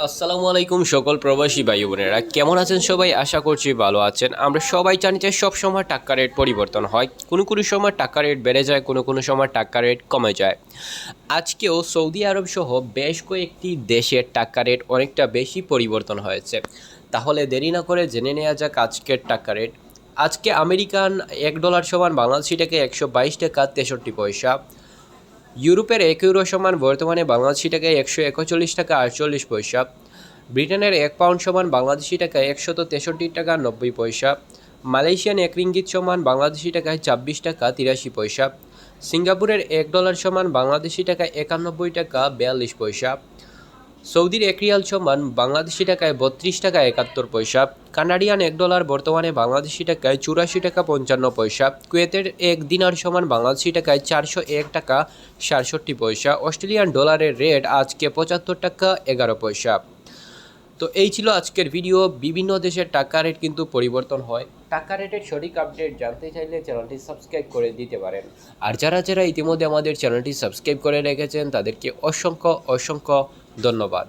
আসসালামু আলাইকুম সকল প্রবাসী ভাই বোনেরা, কেমন আছেন সবাই? আশা করছি ভালো আছেন। আমরা সবাই জানি যে সব সময় টাকা রেট পরিবর্তন হয়, কোনো কোনো সময় টাকা রেট বেড়ে যায়, কোনো কোনো সময় টাকা রেট কমে যায়। আজকেও সৌদি আরব সহ বেশ কয়েকটি দেশের টাকা রেট অনেকটা বেশি পরিবর্তন হয়েছে। তাহলে দেরি না করে জেনে নেওয়া যাক আজকের টাকা রেট। আজকে আমেরিকান $1 সমান বাংলাদেশি টাকা 122 টাকা 63 পয়সা। ইউরোপের 1 ইউরো সমান বর্তমানে বাংলাদেশি টাকায় 141 টাকা 48 পয়সা। ব্রিটেনের 1 পাউন্ড সমান বাংলাদেশি টাকায় 163 টাকা 90 পয়সা। মালয়েশিয়ান 1 রিঙ্গিত সমান বাংলাদেশি টাকায় 26 টাকা 83 পয়সা। সিঙ্গাপুরের $1 সমান বাংলাদেশি টাকায় 91 টাকা 42 পয়সা। সৌদির 1 রিয়াল সমান বাংলাদেশি টাকায় 32 টাকা 71 পয়সা। কানাডিয়ান $1 বর্তমানে বাংলাদেশি টাকায় 84 টাকা 55 পয়সা। কুয়েতের 1 দিনার সমান বাংলাদেশি টাকায় 401 টাকা 67 পয়সা। অস্ট্রেলিয়ান ডলারের রেট আজকে 75 টাকা 11 পয়সা। তো এই ছিল আজকের ভিডিও। বিভিন্ন দেশের টাকা রেট কিন্তু পরিবর্তন হয়। টাকা রেটের সঠিক আপডেট জানতে চাইলে চ্যানেলটি সাবস্ক্রাইব করে দিতে পারেন। আর যারা যারা ইতিমধ্যে আমাদের চ্যানেলটি সাবস্ক্রাইব করে রেখেছেন তাদেরকে অসংখ্য অসংখ্য ধন্যবাদ।